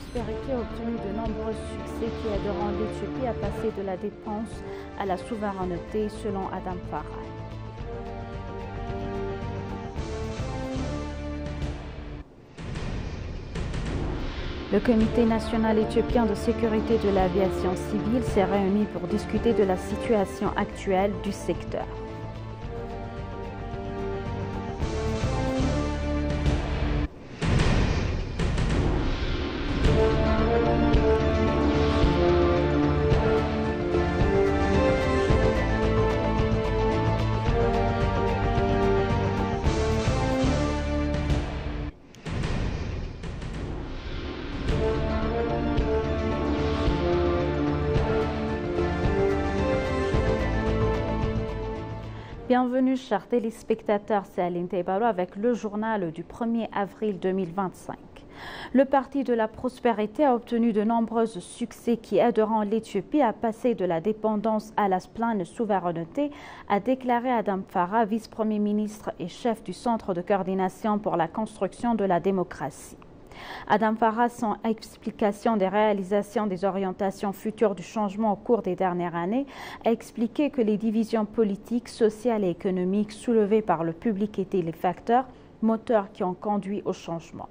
prospérité a obtenu de nombreux succès qui aideront l'Éthiopie à passer de la dépense à la souveraineté, selon Adam Farah. Le Comité national éthiopien de sécurité de l'aviation civile s'est réuni pour discuter de la situation actuelle du secteur. Bienvenue, chers téléspectateurs, c'est Aline Teibalo avec le journal du 1er avril 2025. Le Parti de la prospérité a obtenu de nombreux succès qui aideront l'Éthiopie à passer de la dépendance à la pleine souveraineté, a déclaré Adam Farah, vice-premier ministre et chef du Centre de coordination pour la construction de la démocratie. Adam Farah, sans explication des réalisations des orientations futures du changement au cours des dernières années, a expliqué que les divisions politiques, sociales et économiques soulevées par le public étaient les facteurs moteurs qui ont conduit au changement.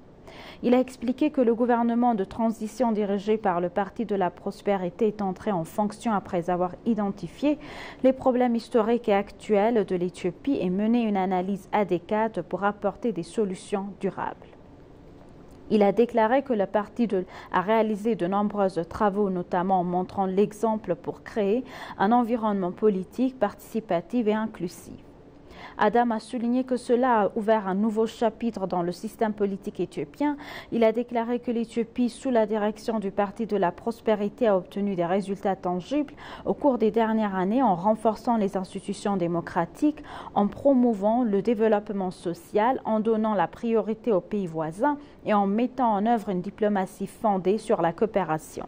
Il a expliqué que le gouvernement de transition dirigé par le Parti de la prospérité est entré en fonction après avoir identifié les problèmes historiques et actuels de l'Éthiopie et mené une analyse adéquate pour apporter des solutions durables. Il a déclaré que le parti a réalisé de nombreux travaux, notamment en montrant l'exemple pour créer un environnement politique participatif et inclusif. Adam a souligné que cela a ouvert un nouveau chapitre dans le système politique éthiopien. Il a déclaré que l'Éthiopie, sous la direction du Parti de la prospérité, a obtenu des résultats tangibles au cours des dernières années en renforçant les institutions démocratiques, en promouvant le développement social, en donnant la priorité aux pays voisins et en mettant en œuvre une diplomatie fondée sur la coopération.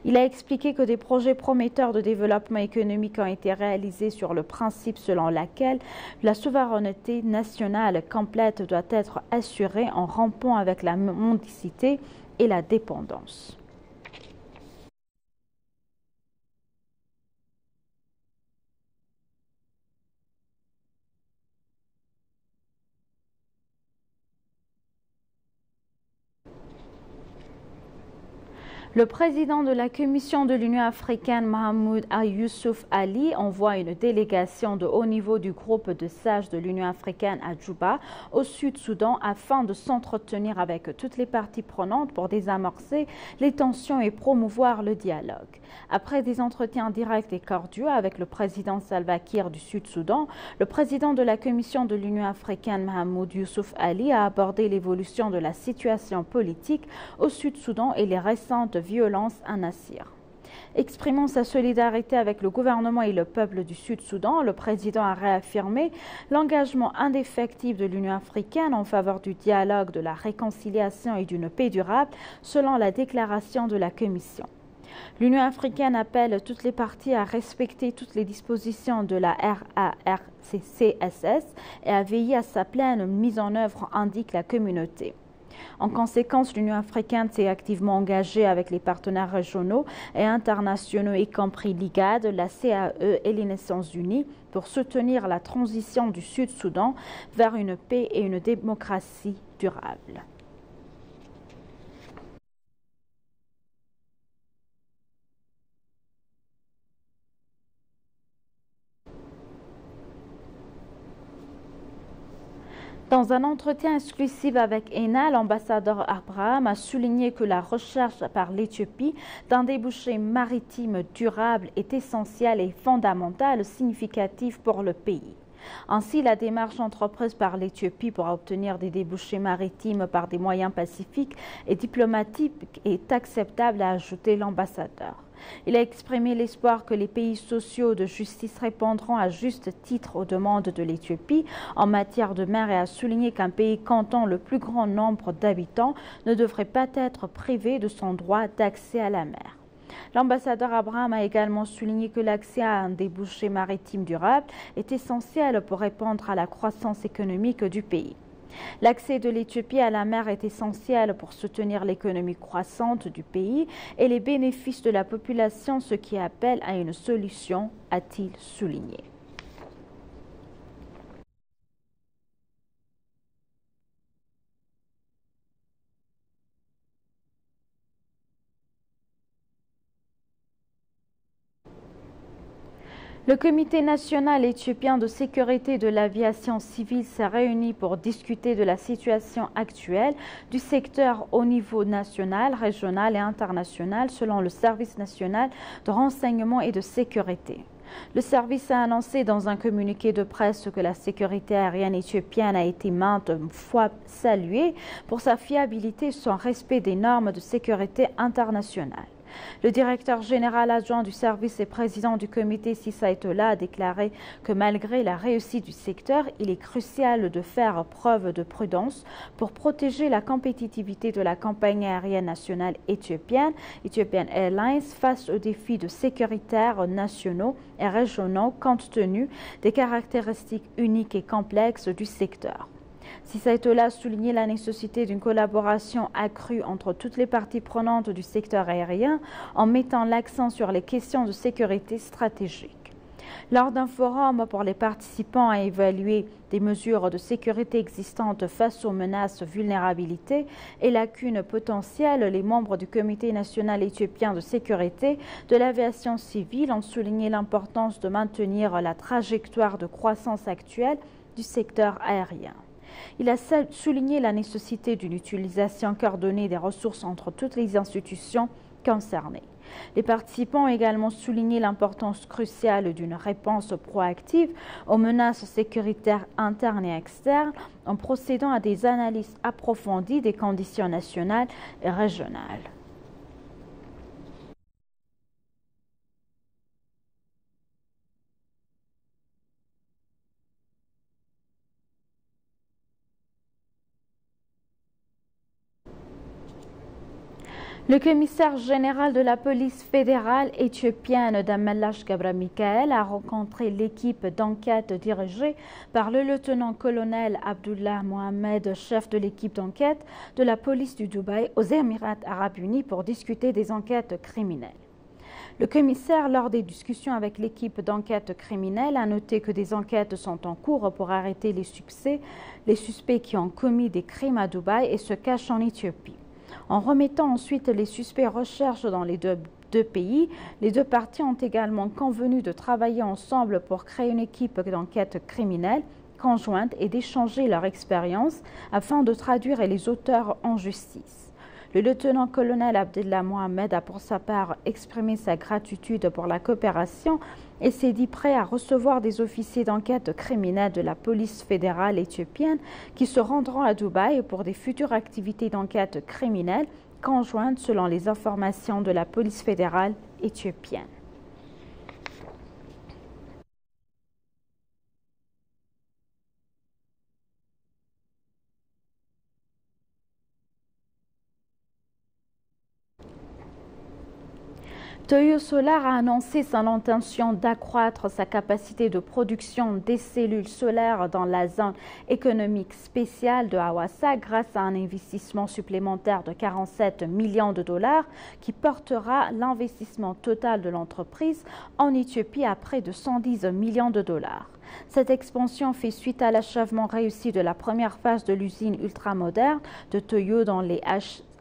Il a expliqué que des projets prometteurs de développement économique ont été réalisés sur le principe selon lequel la souveraineté nationale complète doit être assurée en rompant avec la mendicité et la dépendance. Le président de la Commission de l'Union africaine, Mahmoud Youssouf Ali, envoie une délégation de haut niveau du groupe de sages de l'Union africaine à Djouba, au Sud-Soudan, afin de s'entretenir avec toutes les parties prenantes pour désamorcer les tensions et promouvoir le dialogue. Après des entretiens directs et cordiaux avec le président Salva Kiir du Sud-Soudan, le président de la Commission de l'Union africaine, Mahmoud Youssouf Ali, a abordé l'évolution de la situation politique au Sud-Soudan et les récentes violences à Nassir. Exprimant sa solidarité avec le gouvernement et le peuple du Sud-Soudan, le président a réaffirmé l'engagement indéfectible de l'Union africaine en faveur du dialogue, de la réconciliation et d'une paix durable, selon la déclaration de la Commission. L'Union africaine appelle toutes les parties à respecter toutes les dispositions de la RARCCSS et à veiller à sa pleine mise en œuvre, indique la communauté. En conséquence, l'Union africaine s'est activement engagée avec les partenaires régionaux et internationaux, y compris l'IGAD, la CAE et les Nations Unies, pour soutenir la transition du Sud-Soudan vers une paix et une démocratie durable. Dans un entretien exclusif avec ENA, l'ambassadeur Abraham a souligné que la recherche par l'Éthiopie d'un débouché maritime durable est essentielle et fondamentale, significative pour le pays. Ainsi, la démarche entreprise par l'Éthiopie pour obtenir des débouchés maritimes par des moyens pacifiques et diplomatiques est acceptable, a ajouté l'ambassadeur. Il a exprimé l'espoir que les pays sociaux de justice répondront à juste titre aux demandes de l'Éthiopie en matière de mer et a souligné qu'un pays comptant le plus grand nombre d'habitants ne devrait pas être privé de son droit d'accès à la mer. L'ambassadeur Abraham a également souligné que l'accès à un débouché maritime durable est essentiel pour répondre à la croissance économique du pays. L'accès de l'Éthiopie à la mer est essentiel pour soutenir l'économie croissante du pays et les bénéfices de la population, ce qui appelle à une solution, a-t-il souligné. Le Comité national éthiopien de sécurité de l'aviation civile s'est réuni pour discuter de la situation actuelle du secteur au niveau national, régional et international selon le Service national de renseignement et de sécurité. Le service a annoncé dans un communiqué de presse que la sécurité aérienne éthiopienne a été maintes fois saluée pour sa fiabilité et son respect des normes de sécurité internationales. Le directeur général adjoint du service et président du comité Sisay Tola a déclaré que malgré la réussite du secteur, il est crucial de faire preuve de prudence pour protéger la compétitivité de la compagnie aérienne nationale éthiopienne, Ethiopian Airlines, face aux défis sécuritaires nationaux et régionaux compte tenu des caractéristiques uniques et complexes du secteur. Sisay Tola a souligné la nécessité d'une collaboration accrue entre toutes les parties prenantes du secteur aérien en mettant l'accent sur les questions de sécurité stratégique. Lors d'un forum pour les participants à évaluer des mesures de sécurité existantes face aux menaces, vulnérabilités et lacunes potentielles, les membres du Comité national éthiopien de sécurité de l'aviation civile ont souligné l'importance de maintenir la trajectoire de croissance actuelle du secteur aérien. Il a souligné la nécessité d'une utilisation coordonnée des ressources entre toutes les institutions concernées. Les participants ont également souligné l'importance cruciale d'une réponse proactive aux menaces sécuritaires internes et externes en procédant à des analyses approfondies des conditions nationales et régionales. Le commissaire général de la police fédérale éthiopienne Dammelash Gabra-Mikael a rencontré l'équipe d'enquête dirigée par le lieutenant-colonel Abdullah Mohamed, chef de l'équipe d'enquête de la police du Dubaï aux Émirats arabes unis pour discuter des enquêtes criminelles. Le commissaire, lors des discussions avec l'équipe d'enquête criminelle, a noté que des enquêtes sont en cours pour arrêter les suspects qui ont commis des crimes à Dubaï et se cachent en Éthiopie. En remettant ensuite les suspects recherches dans les deux pays, les deux parties ont également convenu de travailler ensemble pour créer une équipe d'enquête criminelle conjointe et d'échanger leur expérience afin de traduire les auteurs en justice. Le lieutenant-colonel Abdullah Mohamed a pour sa part exprimé sa gratitude pour la coopération et s'est dit prêt à recevoir des officiers d'enquête criminelle de la police fédérale éthiopienne qui se rendront à Dubaï pour des futures activités d'enquête criminelle conjointes selon les informations de la police fédérale éthiopienne. Toyo Solar a annoncé son intention d'accroître sa capacité de production des cellules solaires dans la zone économique spéciale de Hawassa grâce à un investissement supplémentaire de 47 millions de dollars qui portera l'investissement total de l'entreprise en Éthiopie à près de 110 millions de dollars. Cette expansion fait suite à l'achèvement réussi de la première phase de l'usine ultramoderne de Toyo dans les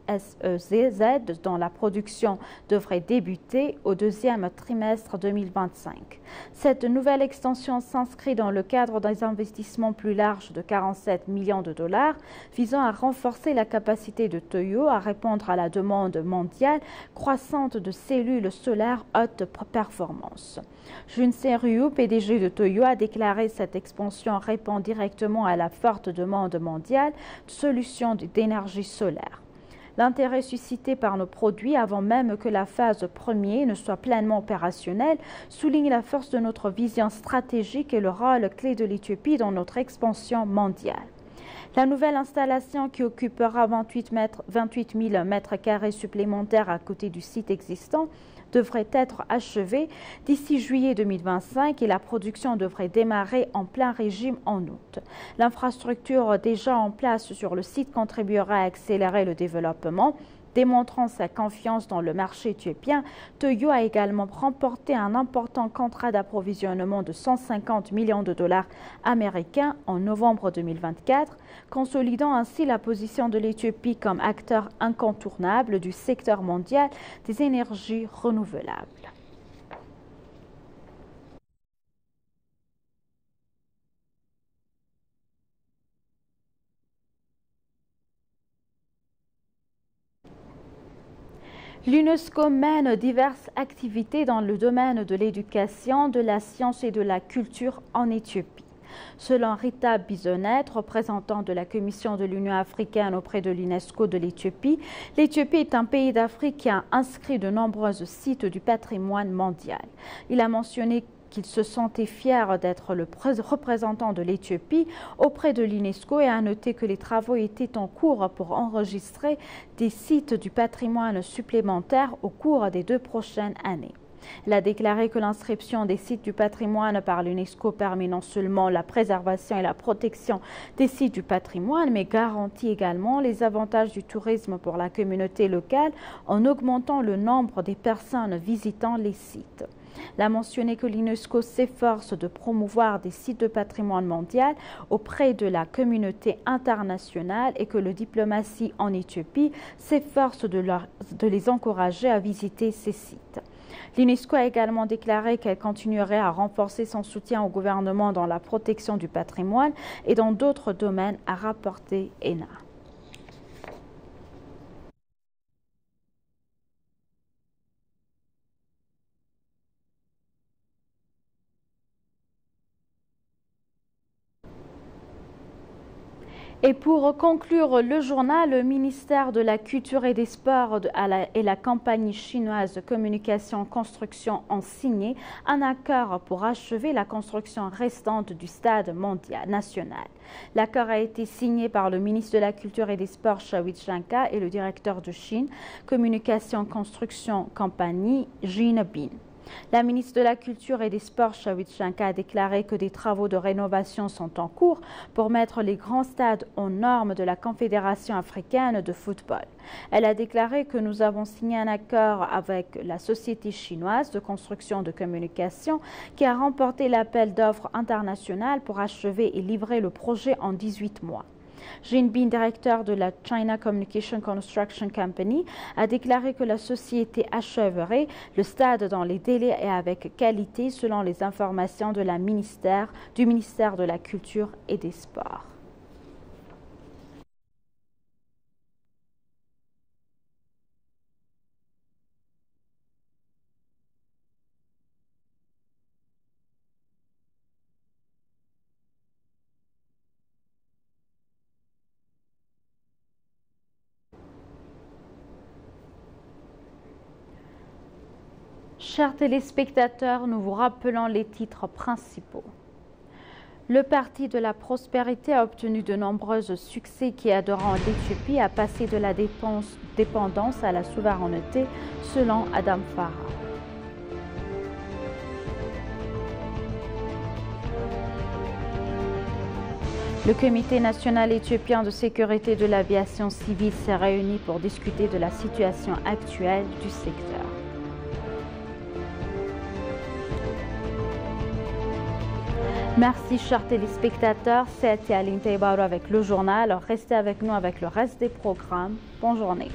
SEZ, dont la production devrait débuter au deuxième trimestre 2025. Cette nouvelle extension s'inscrit dans le cadre des investissements plus larges de 47 millions de dollars visant à renforcer la capacité de Toyo à répondre à la demande mondiale croissante de cellules solaires haute performance. Junsei Ryu, PDG de Toyo, a déclaré que cette expansion répond directement à la forte demande mondiale de solutions d'énergie solaire. L'intérêt suscité par nos produits avant même que la phase première ne soit pleinement opérationnelle souligne la force de notre vision stratégique et le rôle clé de l'Éthiopie dans notre expansion mondiale. La nouvelle installation qui occupera 28 000 mètres carrés supplémentaires à côté du site existant devrait être achevé d'ici juillet 2025 et la production devrait démarrer en plein régime en août. L'infrastructure déjà en place sur le site contribuera à accélérer le développement. Démontrant sa confiance dans le marché éthiopien, Toyo a également remporté un important contrat d'approvisionnement de 150 millions de dollars américains en novembre 2024, consolidant ainsi la position de l'Éthiopie comme acteur incontournable du secteur mondial des énergies renouvelables. L'UNESCO mène diverses activités dans le domaine de l'éducation, de la science et de la culture en Éthiopie. Selon Rita Bisonet, représentante de la Commission de l'Union africaine auprès de l'UNESCO de l'Éthiopie, l'Éthiopie est un pays d'Afrique qui a inscrit de nombreux sites du patrimoine mondial. Il a mentionné qu'il se sentait fier d'être le représentant de l'Éthiopie auprès de l'UNESCO et a noté que les travaux étaient en cours pour enregistrer des sites du patrimoine supplémentaires au cours des 2 prochaines années. Elle a déclaré que l'inscription des sites du patrimoine par l'UNESCO permet non seulement la préservation et la protection des sites du patrimoine, mais garantit également les avantages du tourisme pour la communauté locale en augmentant le nombre des personnes visitant les sites. Elle a mentionné que l'UNESCO s'efforce de promouvoir des sites de patrimoine mondial auprès de la communauté internationale et que la diplomatie en Éthiopie s'efforce de les encourager à visiter ces sites. L'UNESCO a également déclaré qu'elle continuerait à renforcer son soutien au gouvernement dans la protection du patrimoine et dans d'autres domaines, a rapporté ENA. Et pour conclure le journal, le ministère de la Culture et des Sports et la compagnie chinoise de communication construction ont signé un accord pour achever la construction restante du stade mondial national. L'accord a été signé par le ministre de la Culture et des Sports, Shawit Shanka, et le directeur de Chine, communication construction compagnie, Jin Bin. La ministre de la Culture et des Sports, Shawit Shanka, a déclaré que des travaux de rénovation sont en cours pour mettre les grands stades aux normes de la Confédération africaine de football. Elle a déclaré que nous avons signé un accord avec la société chinoise de construction de communication qui a remporté l'appel d'offres international pour achever et livrer le projet en 18 mois. Jin Bin, directeur de la China Communication Construction Company, a déclaré que la société achèverait le stade dans les délais et avec qualité selon les informations du ministère de la Culture et des Sports. Chers téléspectateurs, nous vous rappelons les titres principaux. Le Parti de la prospérité a obtenu de nombreux succès qui aideront l'Éthiopie à passer de la dépendance à la souveraineté, selon Adam Farah. Le Comité national éthiopien de sécurité de l'aviation civile s'est réuni pour discuter de la situation actuelle du secteur. Merci chers téléspectateurs, c'était Aline Teibaru avec le journal. Restez avec nous avec le reste des programmes. Bonne journée.